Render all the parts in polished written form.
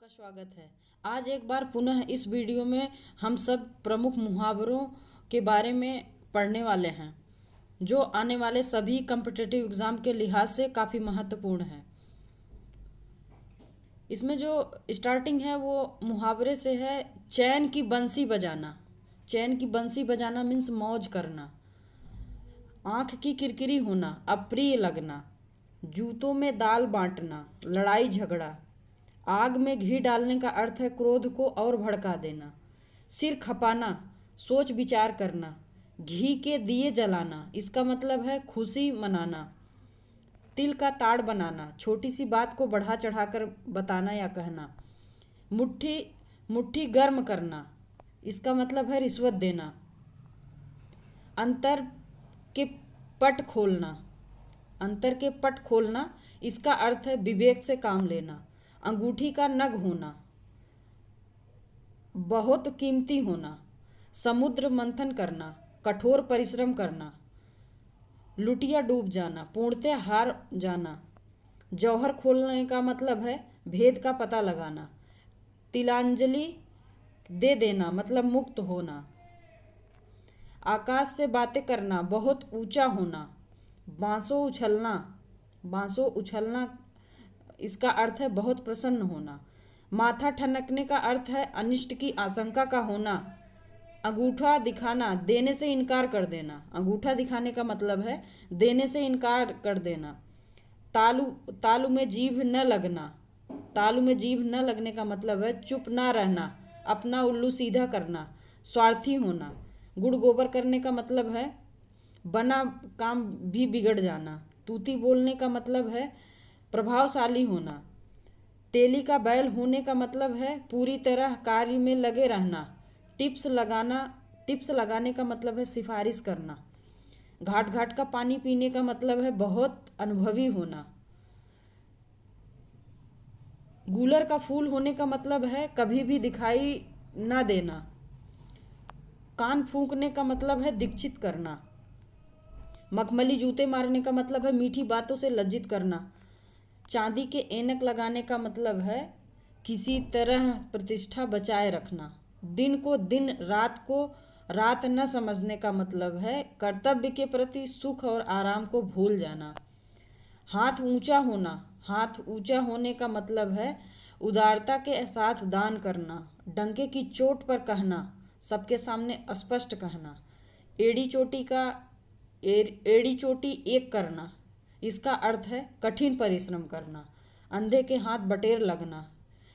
आपका स्वागत है। आज एक बार पुनः इस वीडियो में हम सब प्रमुख मुहावरों के बारे में पढ़ने वाले हैं, जो आने वाले सभी कॉम्पिटिटिव एग्ज़ाम के लिहाज से काफ़ी महत्वपूर्ण है। इसमें जो स्टार्टिंग है वो मुहावरे से है, चैन की बंसी बजाना। चैन की बंसी बजाना मीन्स मौज करना। आँख की किरकिरी होना, अप्रिय लगना। जूतों में दाल बांटना, लड़ाई झगड़ा। आग में घी डालने का अर्थ है क्रोध को और भड़का देना। सिर खपाना, सोच विचार करना। घी के दिए जलाना, इसका मतलब है खुशी मनाना। तिल का ताड़ बनाना, छोटी सी बात को बढ़ा चढ़ाकर बताना या कहना। मुट्ठी मुट्ठी गर्म करना, इसका मतलब है रिश्वत देना। अंतर के पट खोलना, अंतर के पट खोलना, इसका अर्थ है विवेक से काम लेना। अंगूठी का नग होना, बहुत कीमती होना। समुद्र मंथन करना, कठोर परिश्रम करना। लुटिया डूब जाना, पूर्णतः हार जाना। जौहर खोलने का मतलब है भेद का पता लगाना। तिलांजलि दे देना मतलब मुक्त होना। आकाश से बातें करना, बहुत ऊंचा होना। बांसों उछलना, बांसों उछलना, इसका अर्थ है बहुत प्रसन्न होना। माथा ठनकने का अर्थ है अनिष्ट की आशंका का होना। अंगूठा दिखाना, देने से इनकार कर देना। अंगूठा दिखाने का मतलब है देने से इनकार कर देना। तालू तालू में जीभ न लगना, तालू में जीभ न लगने का मतलब है चुप ना रहना, अपना उल्लू सीधा करना। स्वार्थी होना, गुड़ गोबर करने का मतलब है बना काम भी बिगड़ जाना। तूती बोलने का मतलब है प्रभावशाली होना। तेली का बैल होने का मतलब है पूरी तरह कार्य में लगे रहना। टिप्स लगाने का मतलब है सिफारिश करना। घाट घाट का पानी पीने का मतलब है बहुत अनुभवी होना। गूलर का फूल होने का मतलब है कभी भी दिखाई ना देना। कान फूंकने का मतलब है दीक्षित करना। मखमली जूते मारने का मतलब है मीठी बातों से लज्जित करना। चांदी के ऐनक लगाने का मतलब है किसी तरह प्रतिष्ठा बचाए रखना। दिन को दिन, रात को रात न समझने का मतलब है कर्तव्य के प्रति सुख और आराम को भूल जाना। हाथ ऊंचा होना, हाथ ऊंचा होने का मतलब है उदारता के साथ दान करना। डंके की चोट पर कहना, सबके सामने स्पष्ट कहना। एड़ी चोटी का एड़ी चोटी एक करना, इसका अर्थ है कठिन परिश्रम करना। अंधे के हाथ बटेर लगना,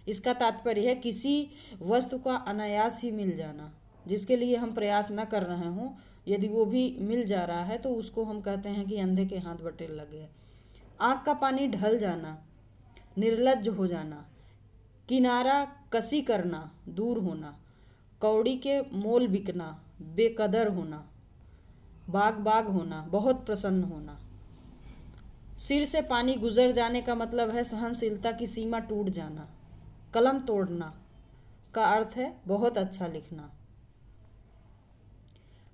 इसका तात्पर्य है किसी वस्तु का अनायास ही मिल जाना, जिसके लिए हम प्रयास न कर रहे हों, यदि वो भी मिल जा रहा है तो उसको हम कहते हैं कि अंधे के हाथ बटेर लग गए। आँख का पानी ढल जाना, निर्लज्ज हो जाना। किनारा कसी करना, दूर होना। कौड़ी के मोल बिकना, बेकदर होना। बाग बाग होना, बहुत प्रसन्न होना। सिर से पानी गुजर जाने का मतलब है सहनशीलता की सीमा टूट जाना। कलम तोड़ना का अर्थ है बहुत अच्छा लिखना।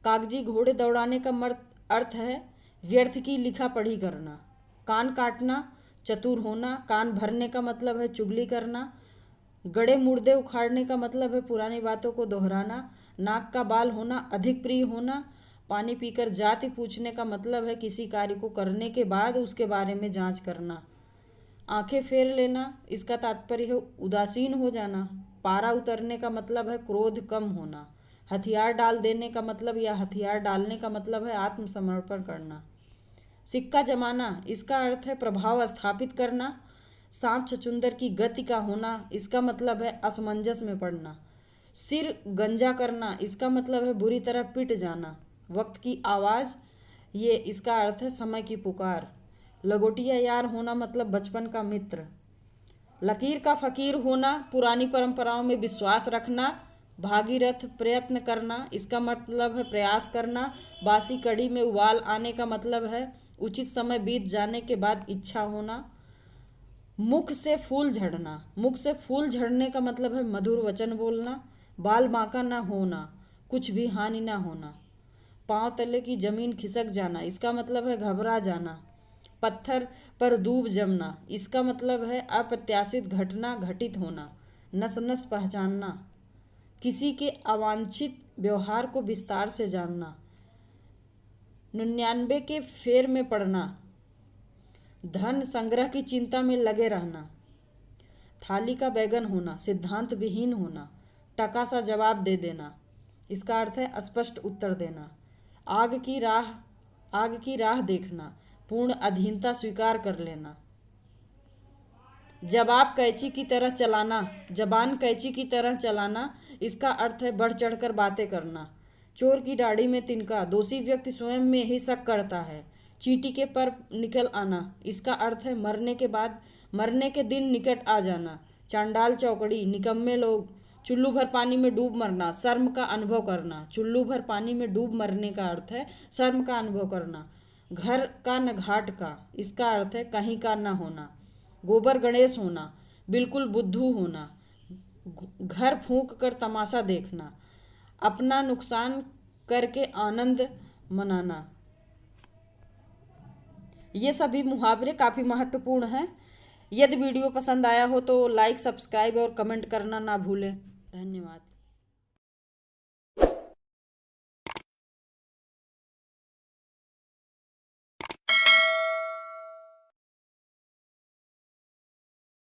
कागजी घोड़े दौड़ाने का अर्थ है व्यर्थ की लिखा पढ़ी करना। कान काटना, चतुर होना। कान भरने का मतलब है चुगली करना। गड़े मुर्दे उखाड़ने का मतलब है पुरानी बातों को दोहराना। नाक का बाल होना, अधिक प्रिय होना। पानी पीकर जाति पूछने का मतलब है किसी कार्य को करने के बाद उसके बारे में जांच करना। आंखें फेर लेना, इसका तात्पर्य है उदासीन हो जाना। पारा उतरने का मतलब है क्रोध कम होना। हथियार डाल देने का मतलब या हथियार डालने का मतलब है आत्मसमर्पण करना। सिक्का जमाना, इसका अर्थ है प्रभाव स्थापित करना। सांप छछूंदर की गति का होना, इसका मतलब है असमंजस में पड़ना। सिर गंजा करना, इसका मतलब है बुरी तरह पिट जाना। वक्त की आवाज़, ये इसका अर्थ है समय की पुकार। लंगोटिया यार होना मतलब बचपन का मित्र। लकीर का फकीर होना, पुरानी परंपराओं में विश्वास रखना। भागीरथ प्रयत्न करना, इसका मतलब है प्रयास करना। बासी कड़ी में उबाल आने का मतलब है उचित समय बीत जाने के बाद इच्छा होना। मुख से फूल झड़ना, मुख से फूल झड़ने का मतलब है मधुर वचन बोलना। बाल बांका ना होना, कुछ भी हानि ना होना। पांव तले की जमीन खिसक जाना, इसका मतलब है घबरा जाना। पत्थर पर दूब जमना, इसका मतलब है अप्रत्याशित घटना घटित होना। नस नस पहचानना, किसी के अवांछित व्यवहार को विस्तार से जानना, 99 के फेर में पड़ना, धन संग्रह की चिंता में लगे रहना, थाली का बैगन होना, सिद्धांत विहीन होना, टका सा जवाब दे देना। इसका अर्थ है स्पष्ट उत्तर देना। आग की राह देखना, पूर्ण अधीनता स्वीकार कर लेना। जबान कैंची की तरह चलाना, इसका अर्थ है बढ़ चढ़कर बातें करना। चोर की दाढ़ी में तिनका, दोषी व्यक्ति स्वयं में ही शक करता है। चींटी के पर निकल आना, इसका अर्थ है मरने के दिन निकट आ जाना। चांडाल चौकड़ी, निकम्मे लोग। चुल्लू भर पानी में डूब मरना, शर्म का अनुभव करना। चुल्लू भर पानी में डूब मरने का अर्थ है शर्म का अनुभव करना। घर का न घाट का, इसका अर्थ है कहीं का न होना। गोबर गणेश होना, बिल्कुल बुद्धू होना। घर फूंक कर तमाशा देखना, अपना नुकसान करके आनंद मनाना। ये सभी मुहावरे काफ़ी महत्वपूर्ण हैं। यदि वीडियो पसंद आया हो तो लाइक, सब्सक्राइब और कमेंट करना ना भूलें। धन्यवाद।